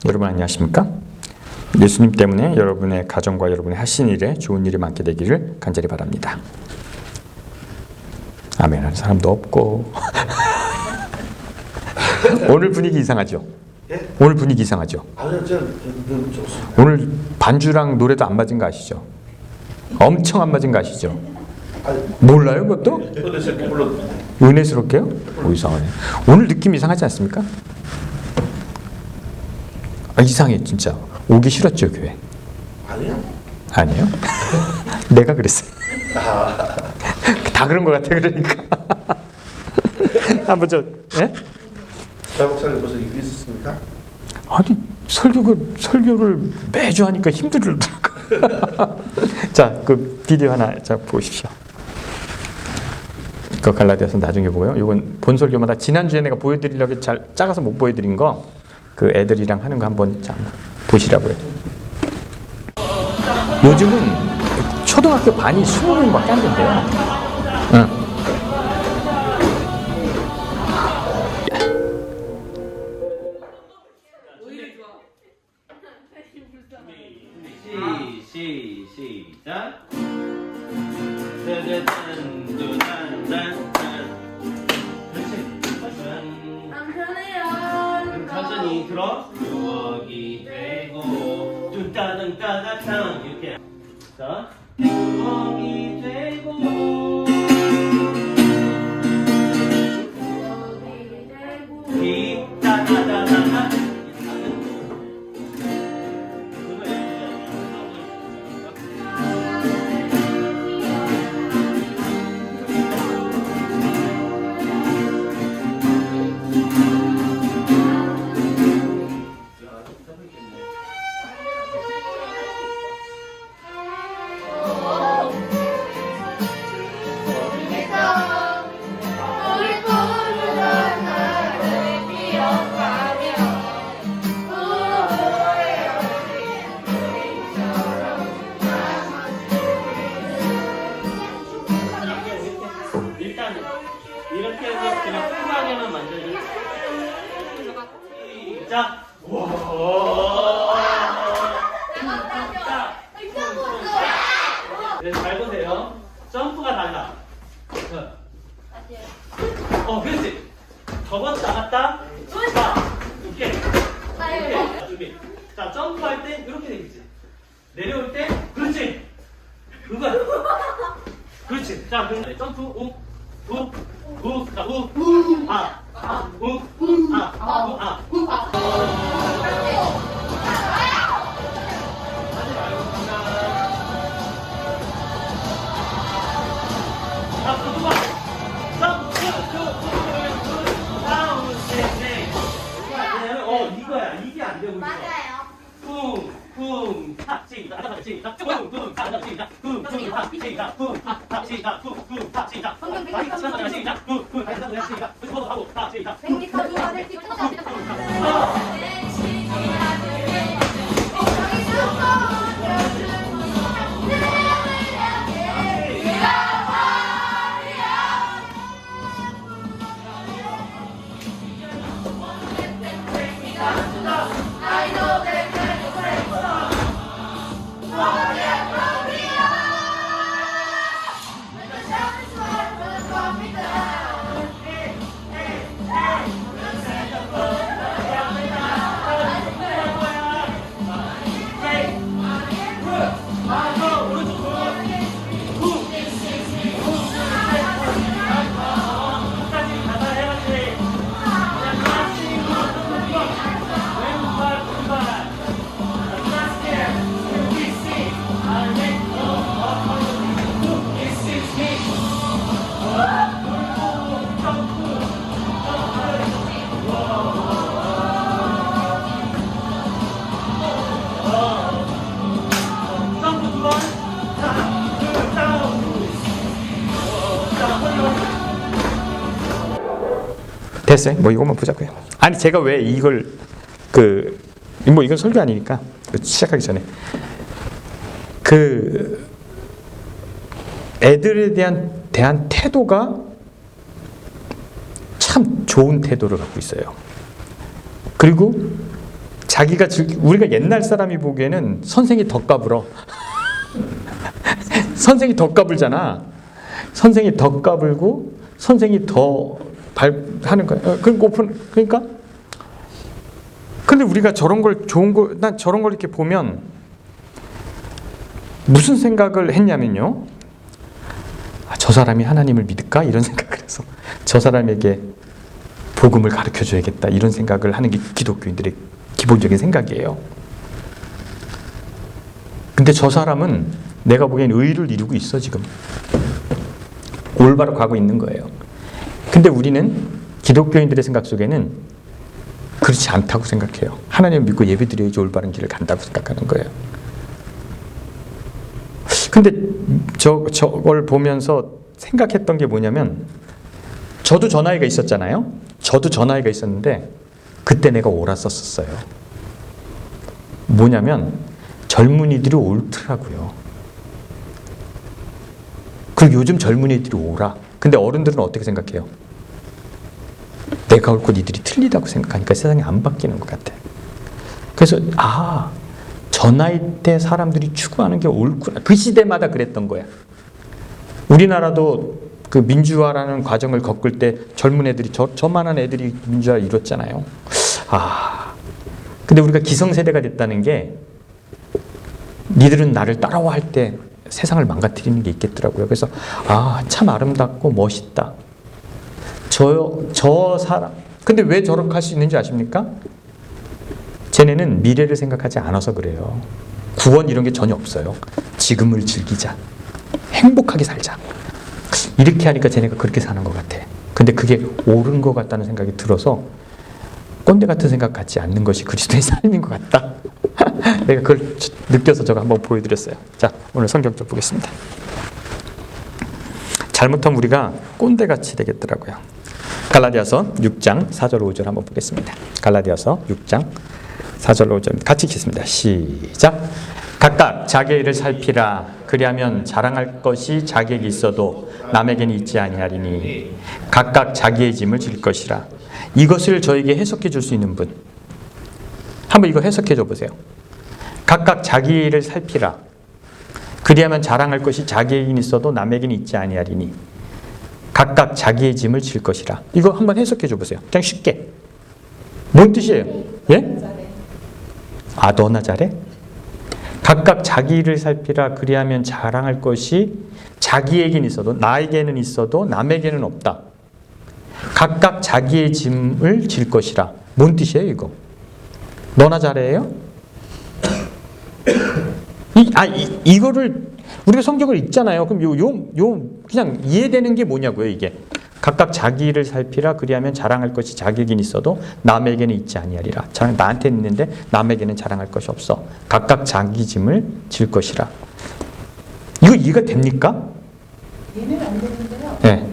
여러분 안녕하십니까? 예수님 때문에 여러분의 가정과 여러분의 하신 일에 좋은 일이 많게 되기를 간절히 바랍니다. 아멘 하는 사람도 없고 오늘 분위기 이상하죠? 예? 오늘 분위기 이상하죠? 아니요, 저는 좋습니다. 오늘 반주랑 노래도 안 맞은 거 아시죠? 엄청 안 맞은 거 아시죠? 몰라요 그것도? 은혜스럽게 불러드립니다. 은혜스럽게요? 오, 이상하네. 오늘 느낌 이상하지 않습니까? 이상해 진짜. 오기 싫었죠 교회? 아니요. 아니에요? 내가 그랬어. 다 그런 것 같아 그러니까. 한번 예? 자 목사님 벌써 이거 있었습니까? 아니 설교를 매주 하니까 힘들더라고. 자, 그 비디오 하나 보십시오. 그 갈라디아서 나중에 보고요. 이건 본 설교마다 지난주에 내가 보여드리려고 잘 작아서 못 보여드린 거 그 애들이랑 하는 거 한번 보시라고요. 요즘은 초등학교 반이 20명밖에 안 된대요. 응. 시작. 천천히 들어. 추억이 되고 뚱따등따다탕 이렇게. 자, 추억이 되고 띠따다다다다. 이렇게 해서 그냥 푸하게만 만져주세요. 시작. 잘 보세요. 점프가 달라. 그렇지. 접었다 나갔다. 자, 오케이. 준비. 자, 점프할 때 이렇게 되겠지. 내려올 때 그렇지. 그거야. 그렇지. 자, 그럼 점프 우. 자, 이거야. 이게 안 되고 있어. 맞아요. I know that 됐어요. 뭐 이것만 보자고요. 아니 제가 왜 이걸 이건 설교 아니니까 시작하기 전에 애들에 대한 태도가 참 좋은 태도를 갖고 있어요. 그리고 우리가 옛날 사람이 보기에는 선생이 더 까불어. 선생이 더 까불잖아. 선생이 더 까불고 선생이 더 하는 거야. 그러니까 근데 우리가 저런 걸 난 저런 걸 이렇게 보면 무슨 생각을 했냐면요. 저 사람이 하나님을 믿을까? 이런 생각을 해서 저 사람에게 복음을 가르쳐줘야겠다. 이런 생각을 하는 게 기독교인들의 기본적인 생각이에요. 근데 저 사람은 내가 보기엔 의를 이루고 있어 지금. 올바로 가고 있는 거예요. 근데 우리는 기독교인들의 생각 속에는 그렇지 않다고 생각해요. 하나님을 믿고 예배드려야지 올바른 길을 간다고 생각하는 거예요. 근데 저걸 보면서 생각했던 게 뭐냐면 저도 저 나이가 있었잖아요. 저도 저 나이가 있었는데 그때 내가 옳았었어요. 뭐냐면 젊은이들이 옳더라고요. 그리고 요즘 젊은이들이 옳아. 근데 어른들은 어떻게 생각해요? 내가 옳고 니들이 틀리다고 생각하니까 세상이 안 바뀌는 것 같아. 그래서 저 나이 때 사람들이 추구하는 게 옳구나. 그 시대마다 그랬던 거야. 우리나라도 그 민주화라는 과정을 겪을 때 젊은 애들이 저만한 애들이 민주화를 이뤘잖아요. 근데 우리가 기성세대가 됐다는 게 니들은 나를 따라와 할 때 세상을 망가뜨리는 게 있겠더라고요. 그래서 참 아름답고 멋있다. 저 사람. 근데 왜 저렇게 할 수 있는지 아십니까? 쟤네는 미래를 생각하지 않아서 그래요. 구원 이런 게 전혀 없어요. 지금을 즐기자. 행복하게 살자. 이렇게 하니까 쟤네가 그렇게 사는 것 같아. 근데 그게 옳은 것 같다는 생각이 들어서 꼰대 같은 생각 갖지 않는 것이 그리스도의 삶인 것 같다. 내가 그걸 느껴서 제가 한번 보여드렸어요. 자, 오늘 성경 좀 보겠습니다. 잘못하면 우리가 꼰대같이 되겠더라고요. 갈라디아서 6장 4절 5절 한번 보겠습니다. 갈라디아서 6장 4절 5절 같이 읽겠습니다. 시작. 각각 자기의 일을 살피라. 그리하면 자랑할 것이 자기에게 있어도 남에게는 있지 아니하리니 각각 자기의 짐을 질 것이라. 이것을 저에게 해석해 줄 수 있는 분, 한번 이거 해석해 줘 보세요. 각각 자기의 일을 살피라. 그리하면 자랑할 것이 자기에게는 있어도 남에게는 있지 아니하리니 각각 자기의 짐을 질 것이라. 이거 한번 해석해 줘 보세요. 그냥 쉽게. 뭔 뜻이에요? 예? 너나 잘해? 각각 자기 일을 살피라. 그리하면 자랑할 것이 자기에게는 있어도 나에게는 있어도 남에게는 없다. 각각 자기의 짐을 질 것이라. 뭔 뜻이에요 이거? 너나 잘해요? 이거를 우리가 성경을 읽잖아요. 그럼 그냥 이해되는 게 뭐냐고요 이게. 각각 자기 일을 살피라. 그리하면 자랑할 것이 자기에게는 있어도 남에게는 있지 아니하리라. 나한테 있는데 남에게는 자랑할 것이 없어. 각각 자기 짐을 질 것이라. 이거 이해가 됩니까? 이해는 안 되는데요. 네.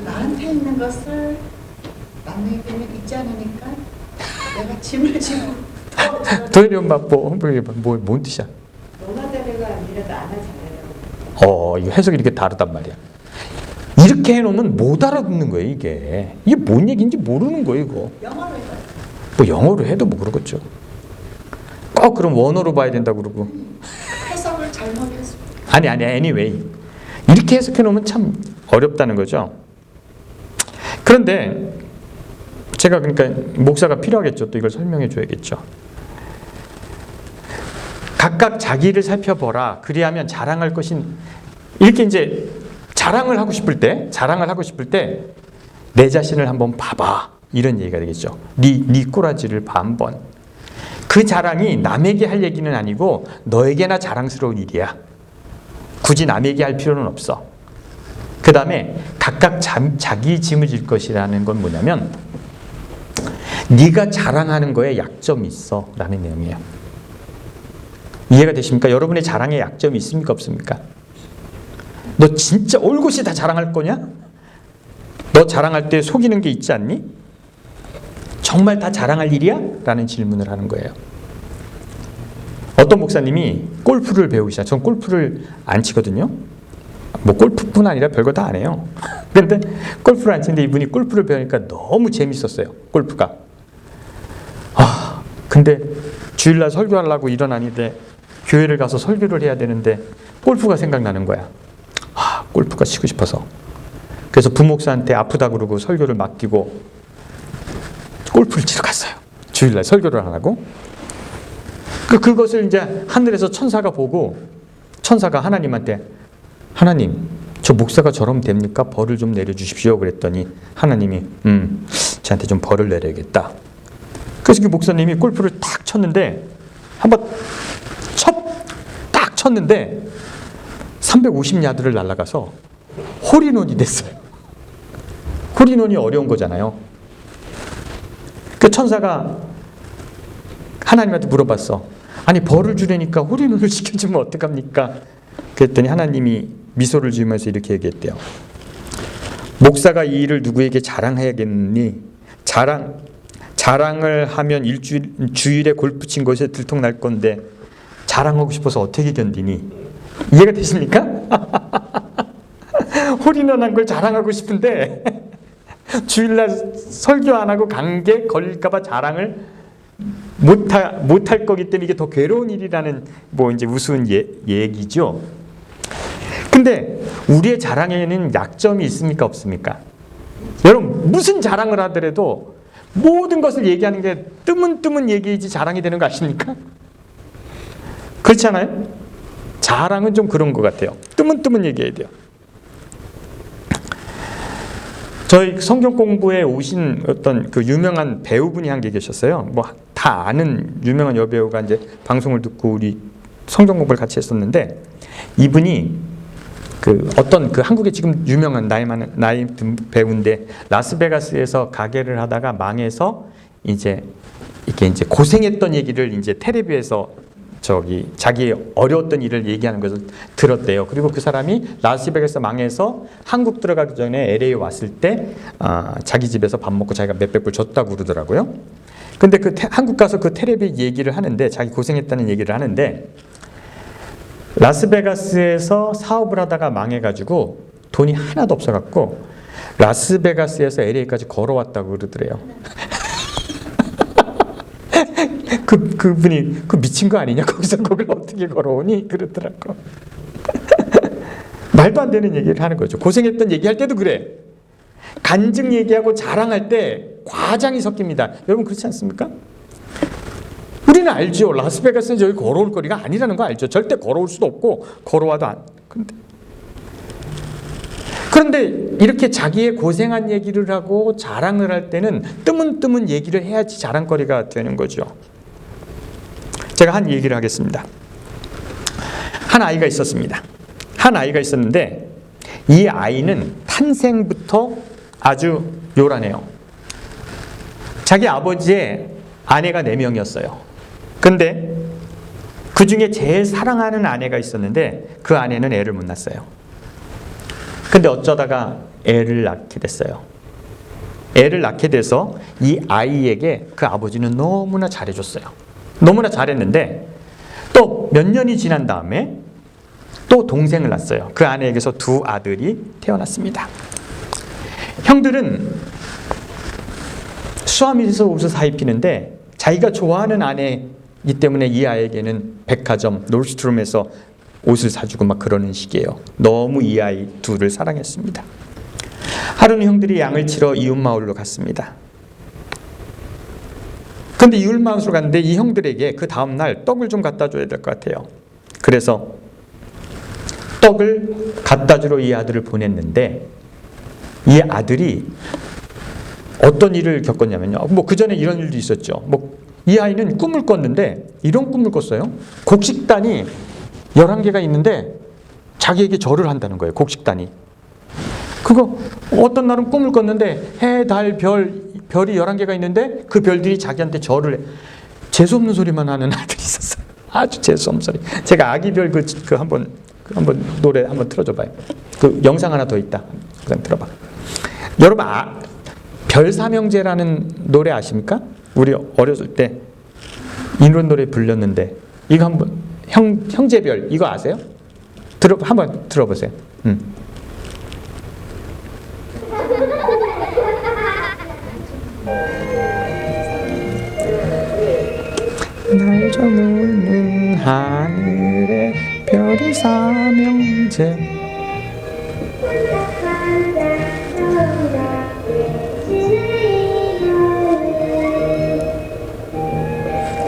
나한테 있는 것을 남에게는 있지 않으니까 내가 짐을 지고 도현이 엄마 뭔 뜻이야? 너나 잘해가 아니라 나나 잘해라고. 이거 해석이 이렇게 다르단 말이야. 이렇게 해놓으면 못 알아듣는 거예요 이게. 이게 뭔 얘기인지 모르는 거예요 이거. 영어로 해봐. 뭐 영어로 해도 뭐 그러겠죠. 꼭 그럼 원어로 봐야 된다고 그러고. 해석을 잘못했어. 아니 anyway. 이렇게 해석해 놓으면 참 어렵다는 거죠. 그런데 제가 그러니까 목사가 필요하겠죠. 또 이걸 설명해 줘야겠죠. 각각 자기를 살펴보라. 그리하면 자랑할 것인, 이렇게 이제 자랑을 하고 싶을 때 내 자신을 한번 봐봐. 이런 얘기가 되겠죠. 네 꼬라지를 봐 한번. 그 자랑이 남에게 할 얘기는 아니고 너에게나 자랑스러운 일이야. 굳이 남에게 할 필요는 없어. 그 다음에 각각 자기 짐을 질 것이라는 건 뭐냐면 네가 자랑하는 거에 약점이 있어 라는 내용이에요. 이해가 되십니까? 여러분의 자랑에 약점이 있습니까? 없습니까? 너 진짜 올곧이 다 자랑할 거냐? 너 자랑할 때 속이는 게 있지 않니? 정말 다 자랑할 일이야? 라는 질문을 하는 거예요. 어떤 목사님이 골프를 배우시자. 전 골프를 안 치거든요. 뭐 골프뿐 아니라 별거 다 안 해요. 그런데 골프를 안 치는데 이분이 골프를 배우니까 너무 재밌었어요. 골프가. 근데 주일날 설교하려고 일어나는데 교회를 가서 설교를 해야 되는데 골프가 생각나는 거야. 골프가 치고 싶어서. 그래서 부목사한테 아프다 그러고 설교를 맡기고 골프를 치러 갔어요. 주일날 설교를 안 하고. 그것을 이제 하늘에서 천사가 보고 천사가 하나님한테 하나님 저 목사가 저러면 됩니까? 벌을 좀 내려주십시오. 그랬더니 하나님이 저한테 좀 벌을 내려야겠다. 그래서 그 목사님이 골프를 탁 쳤는데 한번 딱 쳤는데 350야드를 날아가서 홀인원이 됐어요. 홀인원이 어려운 거잖아요. 그 천사가 하나님한테 물어봤어. 아니 벌을 주려니까 홀인원을 시켜주면 어떡합니까? 그랬더니 하나님이 미소를 지으면서 이렇게 얘기했대요. 목사가 이 일을 누구에게 자랑해야겠니? 자랑을 하면 주일에 골프 친 것에 들통날 건데 자랑하고 싶어서 어떻게 견디니? 이해가 되십니까? 홀인원한 걸 자랑하고 싶은데 주일날 설교 안 하고 감기에 걸릴까봐 자랑을 못할 거기 때문에 이게 더 괴로운 일이라는 뭐 이제 우스운 얘기죠. 근데 우리의 자랑에는 약점이 있습니까? 없습니까? 여러분 무슨 자랑을 하더라도 모든 것을 얘기하는 게 뜨문뜨문 얘기이지 자랑이 되는 거 아십니까? 그렇지 않아요? 자랑은 좀 그런 것 같아요. 뜨문뜨문 얘기해야 돼요. 저희 성경 공부에 오신 어떤 그 유명한 배우분이 한 게 계셨어요. 뭐 다 아는 유명한 여배우가 이제 방송을 듣고 우리 성경 공부를 같이 했었는데 이분이 그 어떤 그 한국에 지금 유명한 나이 든 배우인데 라스베가스에서 가게를 하다가 망해서 이제 이렇게 이제 고생했던 얘기를 이제 텔레비에서 자기 어려웠던 일을 얘기하는 것을 들었대요. 그리고 그 사람이 라스베가스 망해서 한국 들어가기 전에 LA 왔을 때 자기 집에서 밥 먹고 자기가 몇백 불 줬다고 그러더라고요. 근데 한국 가서 그 텔레비 얘기를 하는데 자기 고생했다는 얘기를 하는데 라스베가스에서 사업을 하다가 망해가지고 돈이 하나도 없어갖고 라스베가스에서 LA까지 걸어왔다고 그러더래요. 그분이 미친 거 아니냐? 거기서 거길 어떻게 걸어오니? 그러더라고. 말도 안 되는 얘기를 하는 거죠. 고생했던 얘기할 때도 그래. 간증 얘기하고 자랑할 때 과장이 섞입니다. 여러분 그렇지 않습니까? 우리는 알죠. 라스베가스는 저기 걸어올 거리가 아니라는 거 알죠. 절대 걸어올 수도 없고 걸어와도 안. 그런데 이렇게 자기의 고생한 얘기를 하고 자랑을 할 때는 뜨문뜨문 얘기를 해야지 자랑거리가 되는 거죠. 제가 한 얘기를 하겠습니다. 한 아이가 있었습니다. 한 아이가 있었는데 이 아이는 탄생부터 아주 요란해요. 자기 아버지의 아내가 4명이었어요. 근데 그 중에 제일 사랑하는 아내가 있었는데 그 아내는 애를 못 낳았어요. 근데 어쩌다가 애를 낳게 됐어요. 애를 낳게 돼서 이 아이에게 그 아버지는 너무나 잘해줬어요. 너무나 잘했는데 또 몇 년이 지난 다음에 또 동생을 낳았어요. 그 아내에게서 2 아들이 태어났습니다. 형들은 수아미에서 옷을 사 입히는데 자기가 좋아하는 아내이기 때문에 이 아이에게는 백화점, 놀스트롬에서 옷을 사주고 막 그러는 식이에요. 너무 이 아이 둘을 사랑했습니다. 하루는 형들이 양을 치러 이웃마을로 갔습니다. 근데 이웃마을로 갔는데 이 형들에게 그 다음날 떡을 좀 갖다 줘야 될 것 같아요. 그래서 떡을 갖다 주러 이 아들을 보냈는데 이 아들이 어떤 일을 겪었냐면요. 뭐 그 전에 이런 일도 있었죠. 뭐 이 아이는 꿈을 꿨는데 이런 꿈을 꿨어요. 곡식단이 11개가 있는데 자기에게 절을 한다는 거예요. 곡식단이. 그거 어떤 날은 꿈을 꿨는데 해, 달, 별이 11개가 있는데 그 별들이 자기한테 절을 해. 재수없는 소리만 하는 아들이 있었어요. 아주 재수없는 소리. 제가 아기별 한번 노래 한번 틀어줘 봐요. 그 영상 하나 더 있다. 그냥 들어봐. 여러분 별삼형제라는 노래 아십니까? 우리 어렸을 때 이런 노래 불렸는데 이거 한번 형제별 이거 아세요? 한번 들어보세요. 날 저무는 하늘의 별이 삼형제.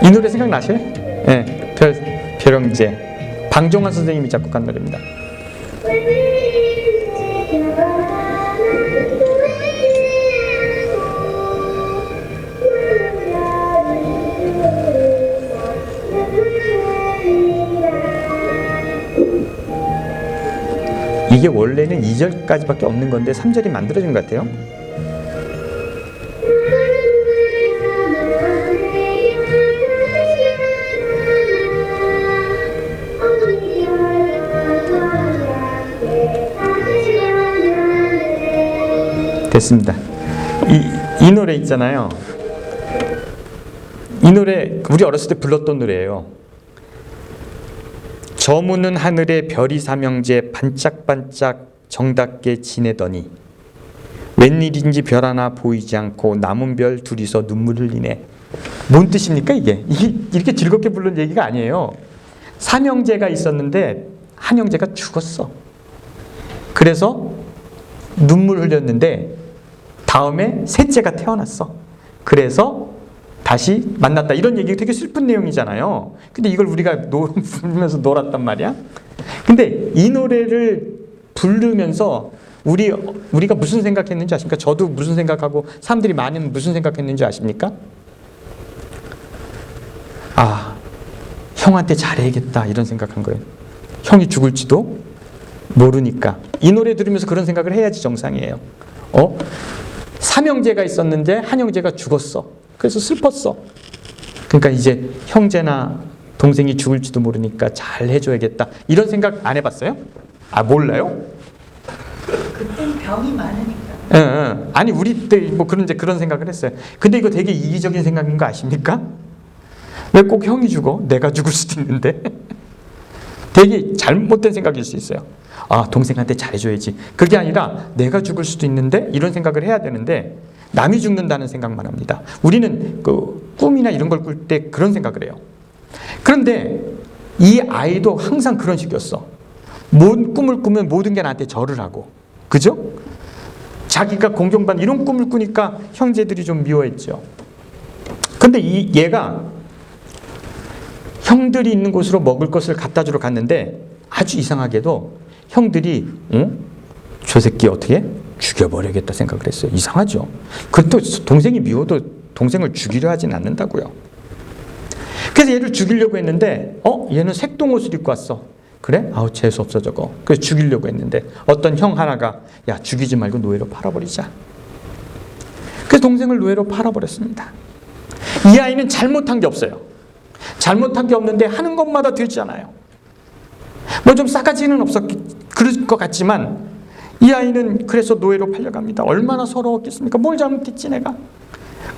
이 노래 생각나실? 네, 별형제. 방종환 선생님이 작곡한 노래입니다. 이게 원래는 2절까지밖에 없는 건데 3절이 만들어진 것 같아요. 됐습니다. 이 노래 있잖아요. 이 노래 우리 어렸을 때 불렀던 노래예요. 저무는 하늘에 별이 삼형제 반짝반짝 정답게 지내더니 웬일인지 별 하나 보이지 않고 남은 별 둘이서 눈물 흘리네. 뭔 뜻입니까 이게? 이렇게 즐겁게 부른 얘기가 아니에요. 삼형제가 있었는데 한 형제가 죽었어. 그래서 눈물 흘렸는데 다음에 셋째가 태어났어. 그래서 다시 만났다. 이런 얘기가 되게 슬픈 내용이잖아요. 근데 이걸 우리가 부르면서 놀았단 말이야. 근데 이 노래를 부르면서 우리가 무슨 생각했는지 아십니까? 저도 무슨 생각하고 사람들이 많은 무슨 생각했는지 아십니까? 아, 형한테 잘해야겠다 이런 생각한 거예요. 형이 죽을지도 모르니까. 이 노래 들으면서 그런 생각을 해야지 정상이에요. 삼형제가 있었는데 한 형제가 죽었어. 그래서 슬펐어. 그러니까 이제 형제나 동생이 죽을지도 모르니까 잘 해줘야겠다. 이런 생각 안 해봤어요? 아, 몰라요? 그땐 병이 많으니까. 응. 아니 우리 때 뭐 그런 생각을 했어요. 근데 이거 되게 이기적인 생각인 거 아십니까? 왜 꼭 형이 죽어? 내가 죽을 수도 있는데. 되게 잘못된 생각일 수 있어요. 아, 동생한테 잘해줘야지. 그게 아니라 내가 죽을 수도 있는데 이런 생각을 해야 되는데 남이 죽는다는 생각만 합니다. 우리는 그 꿈이나 이런 걸 꿀 때 그런 생각을 해요. 그런데 이 아이도 항상 그런 식이었어. 뭔 꿈을 꾸면 모든 게 나한테 절을 하고, 그죠? 자기가 공경받는 이런 꿈을 꾸니까 형제들이 좀 미워했죠. 근데 얘가 형들이 있는 곳으로 먹을 것을 갖다 주러 갔는데 아주 이상하게도 형들이 저 새끼 어떻게 죽여버려야겠다 생각을 했어요. 이상하죠. 그것도 동생이 미워도 동생을 죽이려 하진 않는다고요. 그래서 얘를 죽이려고 했는데 얘는 색동옷을 입고 왔어. 그래? 아우 재수없어 저거. 그래서 죽이려고 했는데 어떤 형 하나가 야 죽이지 말고 노예로 팔아버리자. 그래서 동생을 노예로 팔아버렸습니다. 이 아이는 잘못한 게 없어요. 잘못한 게 없는데 하는 것마다 되잖아요. 뭐 좀 싸가지는 그럴 것 같지만 이 아이는 그래서 노예로 팔려갑니다. 얼마나 서러웠겠습니까? 뭘 잘못했지 내가?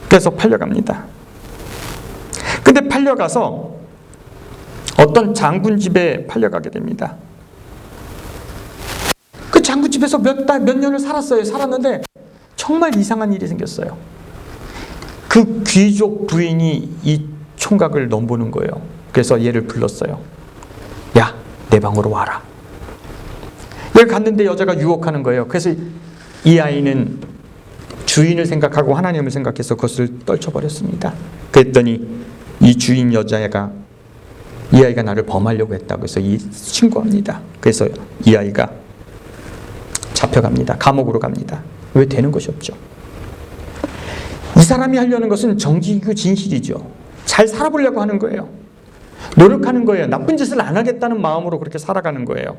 그래서 팔려갑니다. 근데 팔려가서 어떤 장군 집에 팔려가게 됩니다. 그 장군 집에서 몇 년을 살았어요. 살았는데 정말 이상한 일이 생겼어요. 그 귀족 부인이 이 총각을 넘보는 거예요. 그래서 얘를 불렀어요. 야, 내 방으로 와라. 얘가 갔는데 여자가 유혹하는 거예요. 그래서 이 아이는 주인을 생각하고 하나님을 생각해서 그것을 떨쳐버렸습니다. 그랬더니 이 주인 여자애가 이 아이가 나를 범하려고 했다고 해서 신고합니다. 그래서 이 아이가 잡혀갑니다. 감옥으로 갑니다. 왜 되는 것이 없죠. 이 사람이 하려는 것은 정직이고 진실이죠. 잘 살아보려고 하는 거예요. 노력하는 거예요. 나쁜 짓을 안 하겠다는 마음으로 그렇게 살아가는 거예요.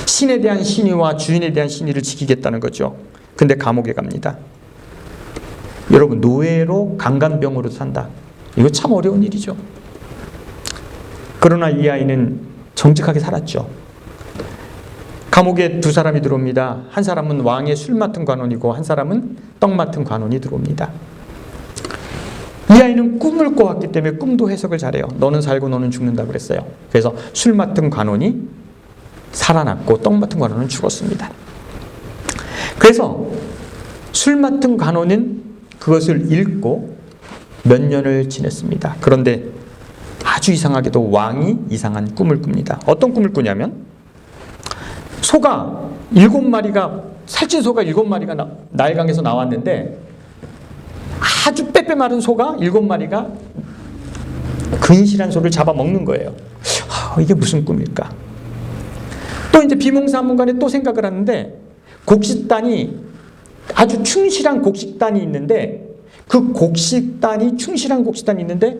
신에 대한 신의와 주인에 대한 신의를 지키겠다는 거죠. 근데 감옥에 갑니다. 여러분, 노예로 강간병으로 산다. 이거 참 어려운 일이죠. 그러나 이 아이는 정직하게 살았죠. 감옥에 두 사람이 들어옵니다. 한 사람은 왕의 술 맡은 관원이고 한 사람은 떡 맡은 관원이 들어옵니다. 이 아이는 꿈을 꿔왔기 때문에 꿈도 해석을 잘해요. 너는 살고 너는 죽는다 그랬어요. 그래서 술 맡은 관원이 살아났고 떡 맡은 관원은 죽었습니다. 그래서 술 맡은 관원은 그것을 읽고 몇 년을 지냈습니다. 그런데 아주 이상하게도 왕이 이상한 꿈을 꿉니다. 어떤 꿈을 꾸냐면 소가 7마리가 살찐 소가 7마리가 나일강에서 나왔는데 아주 빼빼 마른 소가 7마리가 근실한 소를 잡아먹는 거예요. 이게 무슨 꿈일까? 또 이제 비몽사몽간에 또 생각을 하는데 곡식단이 아주 충실한 곡식단이 있는데 그 곡식단이 충실한 곡식단이 있는데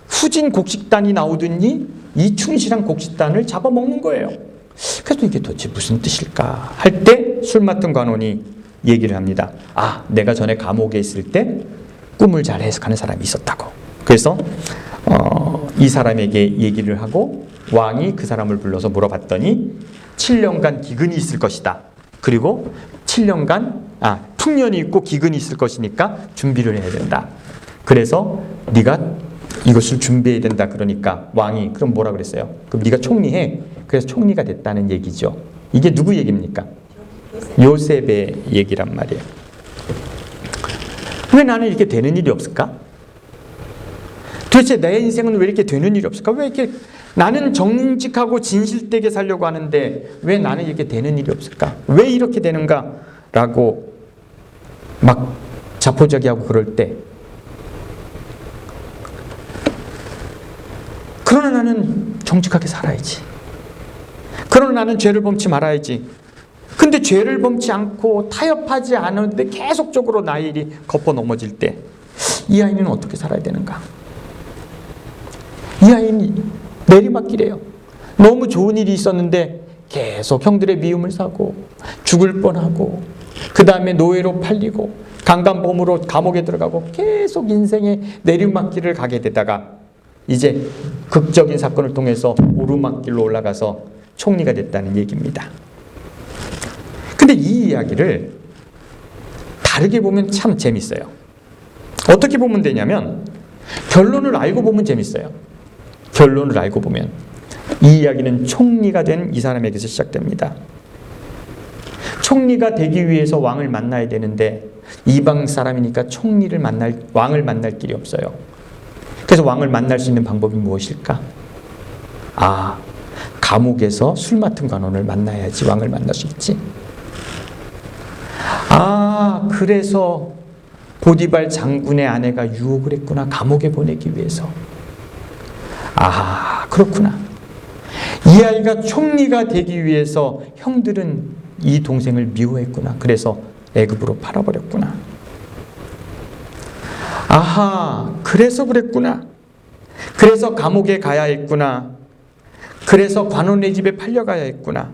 후진 곡식단이 나오더니 이 충실한 곡식단을 잡아먹는 거예요. 그래서 이게 도대체 무슨 뜻일까 할 때 술 맡은 관원이 얘기를 합니다. 내가 전에 감옥에 있을 때 꿈을 잘 해석하는 사람이 있었다고. 그래서 이 사람에게 얘기를 하고 왕이 그 사람을 불러서 물어봤더니 7년간 기근이 있을 것이다. 그리고 7년간 풍년이 있고 기근이 있을 것이니까 준비를 해야 된다. 그래서 네가 이것을 준비해야 된다. 그러니까 왕이 그럼 뭐라 그랬어요? 그럼 네가 총리해. 그래서 총리가 됐다는 얘기죠. 이게 누구 얘기입니까? 요셉의 얘기란 말이에요. 왜 나는 이렇게 되는 일이 없을까? 도대체 내 인생은 왜 이렇게 되는 일이 없을까? 왜 이렇게 나는 정직하고 진실되게 살려고 하는데 왜 나는 이렇게 되는 일이 없을까? 왜 이렇게 되는가? 라고 막 자포자기하고 그럴 때 그러나 나는 정직하게 살아야지. 그러나 나는 죄를 범치 말아야지. 근데 죄를 범치 않고 타협하지 않았는데 계속적으로 나의 일이 걷어 넘어질 때 이 아이는 어떻게 살아야 되는가? 이 아이는 내리막길이에요. 너무 좋은 일이 있었는데 계속 형들의 미움을 사고 죽을 뻔하고 그 다음에 노예로 팔리고 강간범으로 감옥에 들어가고 계속 인생의 내리막길을 가게 되다가 이제 극적인 사건을 통해서 오르막길로 올라가서 총리가 됐다는 얘기입니다. 근데 이 이야기를 다르게 보면 참 재밌어요. 어떻게 보면 되냐면 결론을 알고 보면 재밌어요. 결론을 알고 보면 이 이야기는 총리가 된 이 사람에게서 시작됩니다. 총리가 되기 위해서 왕을 만나야 되는데 이방 사람이니까 왕을 만날 길이 없어요. 그래서 왕을 만날 수 있는 방법이 무엇일까? 감옥에서 술 맡은 관원을 만나야지 왕을 만날 수 있지. 그래서 보디발 장군의 아내가 유혹을 했구나. 감옥에 보내기 위해서. 그렇구나. 이 아이가 총리가 되기 위해서 형들은 이 동생을 미워했구나. 그래서 애굽으로 팔아버렸구나. 그래서 그랬구나. 그래서 감옥에 가야 했구나. 그래서 관원의 집에 팔려가야 했구나.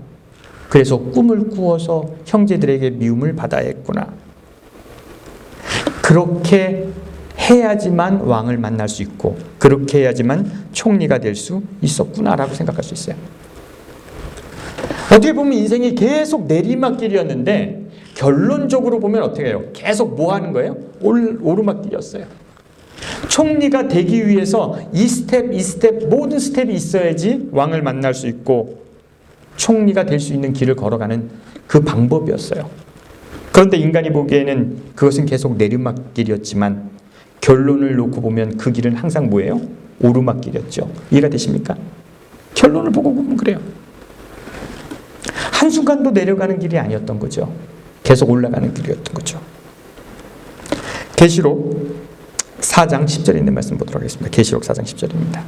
그래서 꿈을 꾸어서 형제들에게 미움을 받아야 했구나. 그렇게 해야지만 왕을 만날 수 있고 그렇게 해야지만 총리가 될 수 있었구나라고 생각할 수 있어요. 어떻게 보면 인생이 계속 내리막길이었는데 결론적으로 보면 어떻게 해요? 계속 뭐 하는 거예요? 오르막길이었어요. 총리가 되기 위해서 이 스텝 모든 스텝이 있어야지 왕을 만날 수 있고 총리가 될 수 있는 길을 걸어가는 그 방법이었어요. 그런데 인간이 보기에는 그것은 계속 내리막길이었지만 결론을 놓고 보면 그 길은 항상 뭐예요? 오르막길이었죠. 이해가 되십니까? 결론을 보고 보면 그래요. 한순간도 내려가는 길이 아니었던 거죠. 계속 올라가는 길이었던 거죠. 계시록 4장 10절에 있는 말씀 보도록 하겠습니다. 계시록 4장 10절입니다.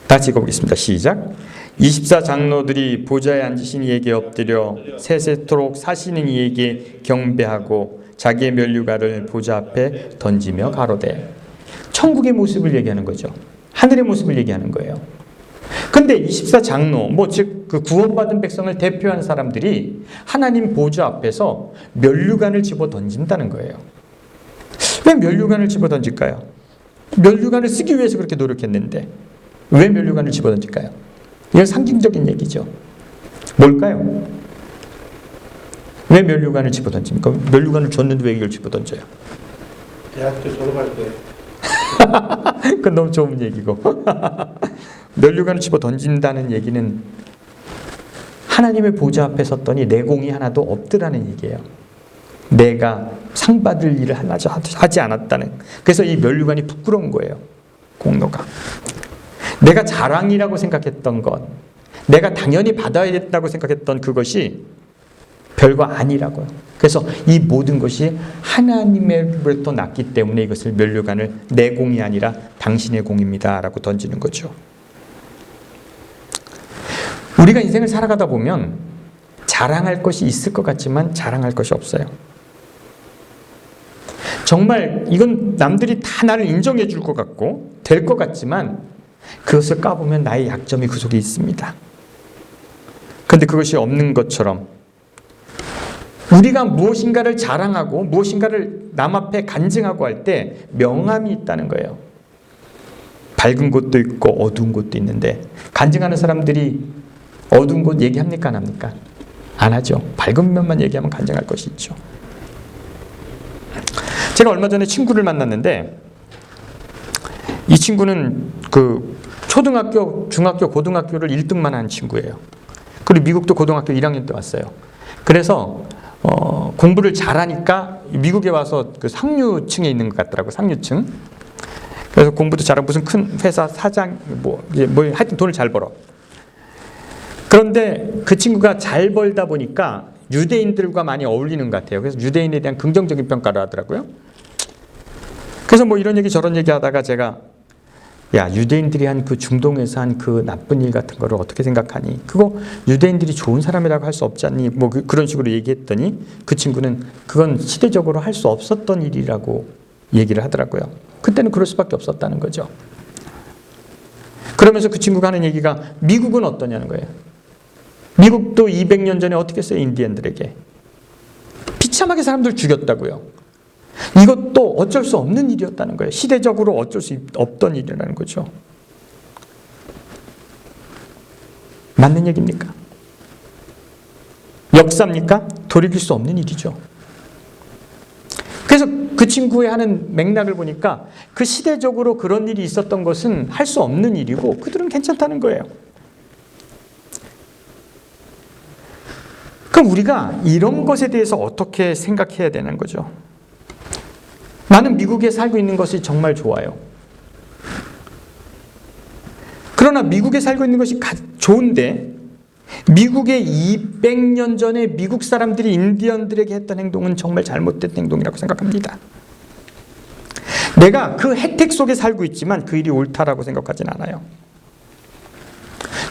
다시 읽어보겠습니다. 시작. 24장로들이 보좌에 앉으신 이에게 엎드려 세세토록 사시는 이에게 경배하고 자기의 면류관을 보좌 앞에 던지며 가로되. 천국의 모습을 얘기하는 거죠. 하늘의 모습을 얘기하는 거예요. 근데 24장로, 즉 그 구원받은 백성을 대표하는 사람들이 하나님 보좌 앞에서 면류관을 집어 던진다는 거예요. 왜 면류관을 집어 던질까요? 면류관을 쓰기 위해서 그렇게 노력했는데 왜 면류관을 집어 던질까요? 이건 상징적인 얘기죠. 뭘까요? 왜 면류관을 집어 던집니까? 면류관을 줬는데 왜 이걸 집어 던져요? 대학교 졸업할 때. 그건 너무 좋은 얘기고. 면류관을 집어 던진다는 얘기는 하나님의 보좌 앞에 섰더니 내공이 하나도 없더라는 얘기예요. 내가 상 받을 일을 하지 않았다는, 그래서 이 면류관이 부끄러운 거예요. 공로가. 내가 자랑이라고 생각했던 것, 내가 당연히 받아야 된다고 생각했던 그것이 별거 아니라고요. 그래서 이 모든 것이 하나님으로부터 났기 때문에 이것을 면류관을 내 공이 아니라 당신의 공입니다 라고 던지는 거죠. 우리가 인생을 살아가다 보면 자랑할 것이 있을 것 같지만 자랑할 것이 없어요. 정말 이건 남들이 다 나를 인정해 줄 것 같고 될 것 같지만 그것을 까보면 나의 약점이 그 속에 있습니다. 그런데 그것이 없는 것처럼 우리가 무엇인가를 자랑하고 무엇인가를 남 앞에 간증하고 할 때 명암이 있다는 거예요. 밝은 곳도 있고 어두운 곳도 있는데 간증하는 사람들이 어두운 곳 얘기합니까? 안 합니까? 안 하죠. 밝은 면만 얘기하면 간증할 것이 있죠. 제가 얼마 전에 친구를 만났는데 이 친구는 그 초등학교, 중학교, 고등학교를 1등만 한 친구예요. 그리고 미국도 고등학교 1학년 때 왔어요. 그래서 공부를 잘하니까 미국에 와서 그 상류층에 있는 것 같더라고요. 상류층. 그래서 공부도 잘하고 무슨 큰 회사 사장 뭐 하여튼 돈을 잘 벌어. 그런데 그 친구가 잘 벌다 보니까 유대인들과 많이 어울리는 것 같아요. 그래서 유대인에 대한 긍정적인 평가를 하더라고요. 그래서 뭐 이런 얘기 저런 얘기 하다가 제가 야, 유대인들이 한 그 중동에서 한 그 나쁜 일 같은 거를 어떻게 생각하니? 그거 유대인들이 좋은 사람이라고 할 수 없지 않니? 뭐 그런 식으로 얘기했더니 그 친구는 그건 시대적으로 할 수 없었던 일이라고 얘기를 하더라고요. 그때는 그럴 수밖에 없었다는 거죠. 그러면서 그 친구가 하는 얘기가 미국은 어떠냐는 거예요. 미국도 200년 전에 어떻게 했어요? 인디언들에게. 비참하게 사람들 죽였다고요. 이것도 어쩔 수 없는 일이었다는 거예요. 시대적으로 어쩔 수 없던 일이라는 거죠. 맞는 얘기입니까? 역사입니까? 돌이킬 수 없는 일이죠. 그래서 그 친구의 하는 맥락을 보니까 그 시대적으로 그런 일이 있었던 것은 할 수 없는 일이고 그들은 괜찮다는 거예요. 그럼 우리가 이런 것에 대해서 어떻게 생각해야 되는 거죠? 나는 미국에 살고 있는 것이 정말 좋아요. 그러나 미국에 살고 있는 것이 좋은데 미국의 200년 전에 미국 사람들이 인디언들에게 했던 행동은 정말 잘못된 행동이라고 생각합니다. 내가 그 혜택 속에 살고 있지만 그 일이 옳다라고 생각하진 않아요.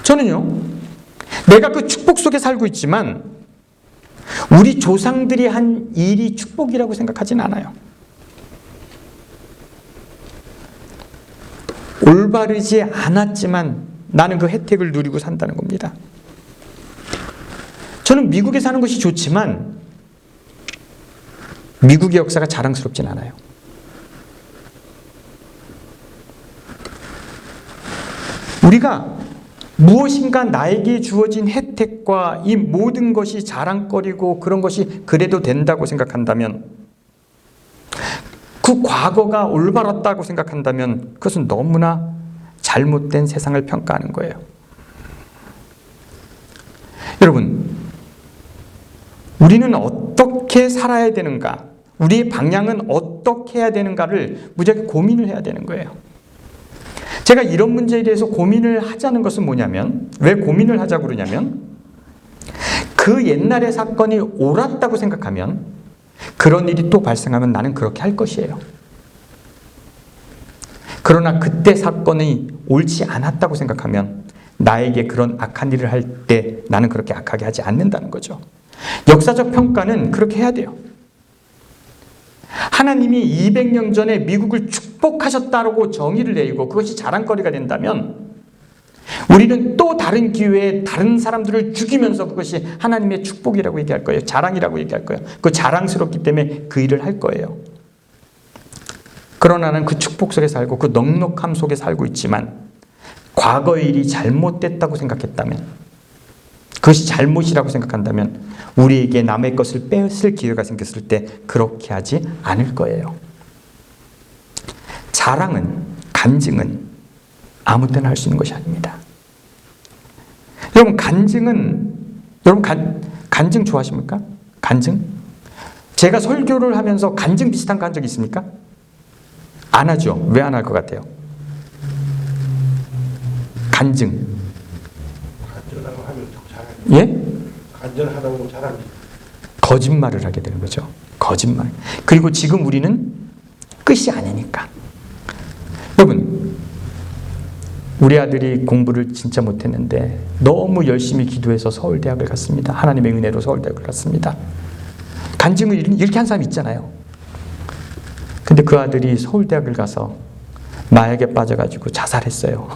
저는요, 내가 그 축복 속에 살고 있지만 우리 조상들이 한 일이 축복이라고 생각하진 않아요. 올바르지 않았지만 나는 그 혜택을 누리고 산다는 겁니다. 저는 미국에 사는 것이 좋지만 미국의 역사가 자랑스럽진 않아요. 우리가 무엇인가 나에게 주어진 혜택과 이 모든 것이 자랑거리고 그런 것이 그래도 된다고 생각한다면, 그 과거가 올바랐다고 생각한다면 그것은 너무나 잘못된 세상을 평가하는 거예요. 여러분, 우리는 어떻게 살아야 되는가, 우리의 방향은 어떻게 해야 되는가를 무지하게 고민을 해야 되는 거예요. 제가 이런 문제에 대해서 고민을 하자는 것은 뭐냐면, 왜 고민을 하자고 그러냐면, 그 옛날의 사건이 옳았다고 생각하면 그런 일이 또 발생하면 나는 그렇게 할 것이에요. 그러나 그때 사건이 옳지 않았다고 생각하면 나에게 그런 악한 일을 할 때 나는 그렇게 악하게 하지 않는다는 거죠. 역사적 평가는 그렇게 해야 돼요. 하나님이 200년 전에 미국을 축복하셨다고 정의를 내리고 그것이 자랑거리가 된다면 우리는 또 다른 기회에 다른 사람들을 죽이면서 그것이 하나님의 축복이라고 얘기할 거예요. 자랑이라고 얘기할 거예요. 그 자랑스럽기 때문에 그 일을 할 거예요. 그러나 나는 그 축복 속에 살고 그 넉넉함 속에 살고 있지만 과거의 일이 잘못됐다고 생각했다면, 그것이 잘못이라고 생각한다면 우리에게 남의 것을 뺏을 기회가 생겼을 때 그렇게 하지 않을 거예요. 자랑은, 간증은 아무 때나 할 수 있는 것이 아닙니다. 여러분, 간증은, 여러분 간증 좋아하십니까? 간증? 제가 설교를 하면서 간증 비슷한 거 한 적 있습니까? 안 하죠. 왜 안 할 것 같아요? 간증. 간절하고 하면 더 잘하지. 예? 간절하다고 잘하지. 거짓말을 하게 되는 거죠. 거짓말. 그리고 지금 우리는 끝이 아니니까. 여러분, 우리 아들이 공부를 진짜 못했는데 너무 열심히 기도해서 서울대학을 갔습니다. 하나님의 은혜로 서울대학을 갔습니다. 간증을 이렇게 한 사람이 있잖아요. 근데 그 아들이 서울대학을 가서 마약에 빠져가지고 자살했어요.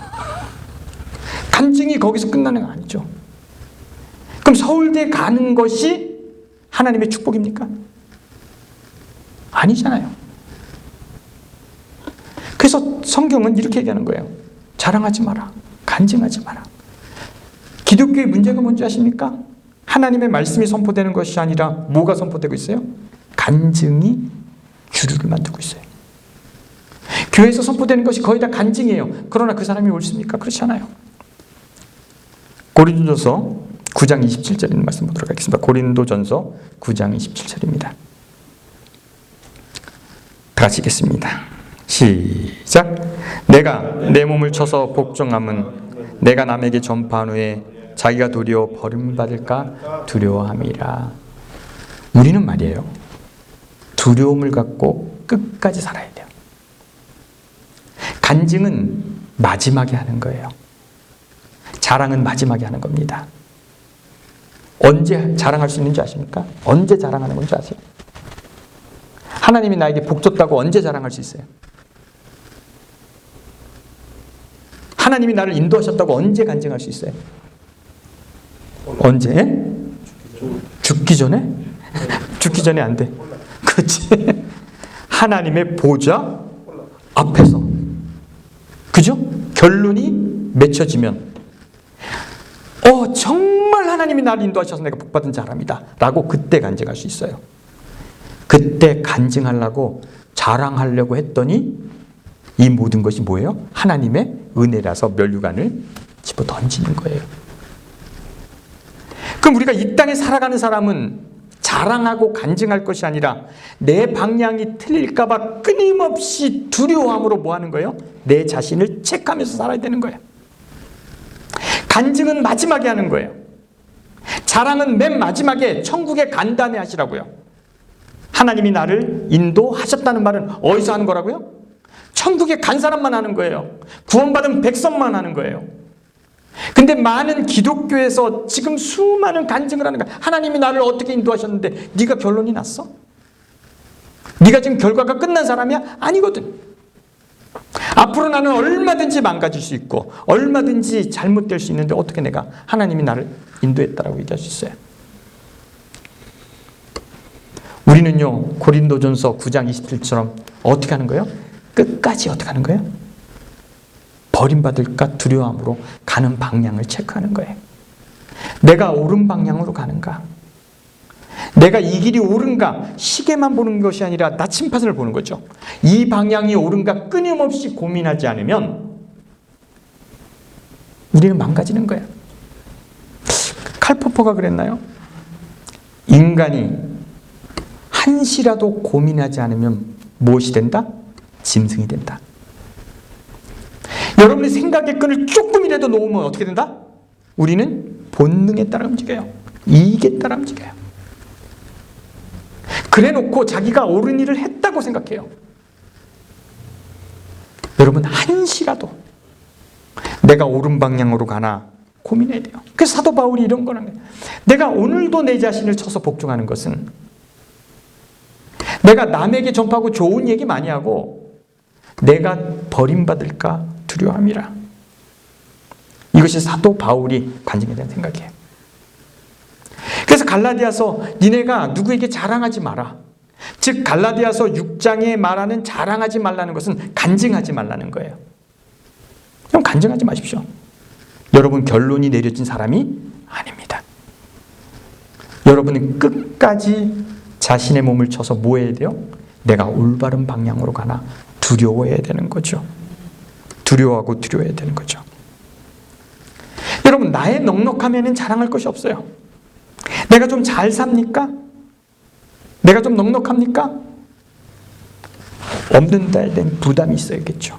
간증이 거기서 끝나는 거 아니죠. 그럼 서울대 가는 것이 하나님의 축복입니까? 아니잖아요. 그래서 성경은 이렇게 얘기하는 거예요. 자랑하지 마라. 간증하지 마라. 기독교의 문제가 뭔지 아십니까? 하나님의 말씀이 선포되는 것이 아니라 뭐가 선포되고 있어요? 간증이 주류를 만들고 있어요. 교회에서 선포되는 것이 거의 다 간증이에요. 그러나 그 사람이 옳습니까? 그렇지 않아요. 고린도전서 9장 27절 있는 말씀 보도록 하겠습니다. 고린도전서 9장 27절입니다. 다 같이 읽겠습니다. 시작. 내가 내 몸을 쳐서 복종함은 내가 남에게 전파한 후에 자기가 도리어 버림받을까 두려워함이라. 우리는 말이에요. 두려움을 갖고 끝까지 살아야 돼요. 간증은 마지막에 하는 거예요. 자랑은 마지막에 하는 겁니다. 언제 자랑할 수 있는지 아십니까? 언제 자랑하는 건지 아세요? 하나님이 나에게 복 줬다고 언제 자랑할 수 있어요? 하나님이 나를 인도하셨다고 언제 간증할 수 있어요? 언제? 죽기 전에? 죽기 전에 안 돼. 그렇지? 하나님의 보좌 앞에서. 그죠? 결론이 맺혀지면 정말 하나님이 나를 인도하셔서 내가 복받은 사람이다 라고 그때 간증할 수 있어요. 그때 간증하려고 자랑하려고 했더니 이 모든 것이 뭐예요? 하나님의 은혜라서 면류관을 집어 던지는 거예요. 그럼 우리가 이 땅에 살아가는 사람은 자랑하고 간증할 것이 아니라 내 방향이 틀릴까 봐 끊임없이 두려워함으로 뭐 하는 거예요? 내 자신을 체크하면서 살아야 되는 거예요. 간증은 마지막에 하는 거예요. 자랑은 맨 마지막에 천국에 간 다음에 하시라고요. 하나님이 나를 인도하셨다는 말은 어디서 하는 거라고요? 천국에 간 사람만 하는 거예요. 구원받은 백성만 하는 거예요. 근데 많은 기독교에서 지금 수많은 간증을 하는 거야. 하나님이 나를 어떻게 인도하셨는데 네가 결론이 났어? 네가 지금 결과가 끝난 사람이야? 아니거든. 앞으로 나는 얼마든지 망가질 수 있고 얼마든지 잘못될 수 있는데 어떻게 내가 하나님이 나를 인도했다라고 얘기할 수 있어요? 우리는요 고린도전서 9장 27처럼 어떻게 하는 거예요? 끝까지 어떻게 하는 거예요? 버림받을까 두려움으로 가는 방향을 체크하는 거예요. 내가 옳은 방향으로 가는가? 내가 이 길이 옳은가? 시계만 보는 것이 아니라 나침판을 보는 거죠. 이 방향이 옳은가 끊임없이 고민하지 않으면 우리는 망가지는 거예요. 칼포퍼가 그랬나요? 인간이 한시라도 고민하지 않으면 무엇이 된다? 짐승이 된다. 여러분의 생각의 끈을 조금이라도 놓으면 어떻게 된다? 우리는 본능에 따라 움직여요. 이익에 따라 움직여요. 그래 놓고 자기가 옳은 일을 했다고 생각해요. 여러분 한시라도 내가 옳은 방향으로 가나 고민해야 돼요. 그래서 사도 바울이 이런 거라는 거예요. 내가 오늘도 내 자신을 쳐서 복종하는 것은 내가 남에게 전파하고 좋은 얘기 많이 하고 내가 버림받을까 두려움이라. 이것이 사도 바울이 간증에 대한 생각이에요. 그래서 갈라디아서 니네가 누구에게 자랑하지 마라. 즉 갈라디아서 6장에 말하는 자랑하지 말라는 것은 간증하지 말라는 거예요. 그럼 간증하지 마십시오. 여러분 결론이 내려진 사람이 아닙니다. 여러분은 끝까지 자신의 몸을 쳐서 뭐 해야 돼요? 내가 올바른 방향으로 가나 두려워해야 되는 거죠. 두려워하고 두려워해야 되는 거죠. 여러분 나의 넉넉함에는 자랑할 것이 없어요. 내가 좀 잘 삽니까? 내가 좀 넉넉합니까? 없는 데에 대한 부담이 있어야겠죠.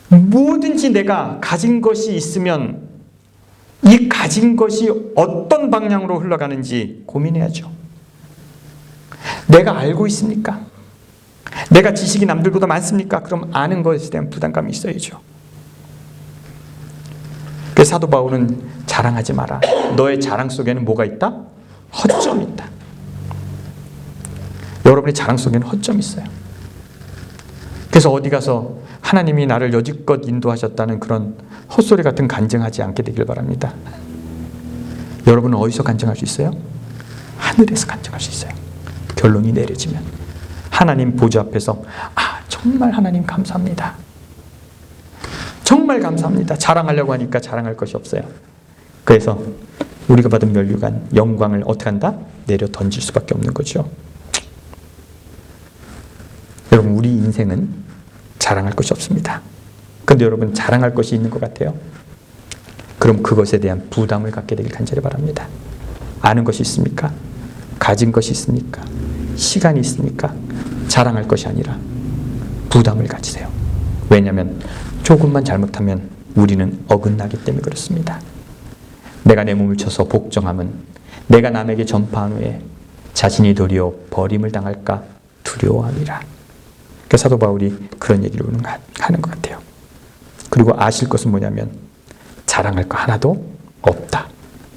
뭐든지 내가 가진 것이 있으면 이 가진 것이 어떤 방향으로 흘러가는지 고민해야죠. 내가 알고 있습니까? 내가 지식이 남들보다 많습니까? 그럼 아는 것에 대한 부담감이 있어야죠. 그래서 사도 바울은 자랑하지 마라. 너의 자랑 속에는 뭐가 있다? 허점이 있다. 여러분의 자랑 속에는 허점이 있어요. 그래서 어디 가서 하나님이 나를 여지껏 인도하셨다는 그런 헛소리 같은 간증하지 않게 되길 바랍니다. 여러분은 어디서 간증할 수 있어요? 하늘에서 간증할 수 있어요. 결론이 내려지면 하나님 보좌 앞에서 정말 하나님 감사합니다. 정말 감사합니다. 자랑하려고 하니까 자랑할 것이 없어요. 그래서 우리가 받은 면류관, 영광을 어떻게 한다? 내려 던질 수밖에 없는 거죠. 여러분, 우리 인생은 자랑할 것이 없습니다. 그런데 여러분, 자랑할 것이 있는 것 같아요. 그럼 그것에 대한 부담을 갖게 되길 간절히 바랍니다. 아는 것이 있습니까? 가진 것이 있습니까? 시간이 있습니까? 자랑할 것이 아니라 부담을 가지세요. 왜냐하면 조금만 잘못하면 우리는 어긋나기 때문에 그렇습니다. 내가 내 몸을 쳐서 복종함은 내가 남에게 전파한 후에 자신이 도리어 버림을 당할까 두려워함이라. 그러니까 사도 바울이 그런 얘기를 하는 것 같아요. 그리고 아실 것은 뭐냐면 자랑할 거 하나도 없다.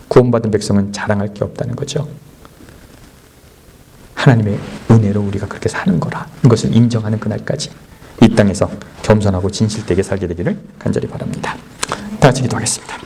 구원받은 백성은 자랑할 게 없다는 거죠. 하나님의 은혜로 우리가 그렇게 사는 거라. 이것을 인정하는 그날까지 이 땅에서 겸손하고 진실되게 살게 되기를 간절히 바랍니다. 다 같이 기도하겠습니다.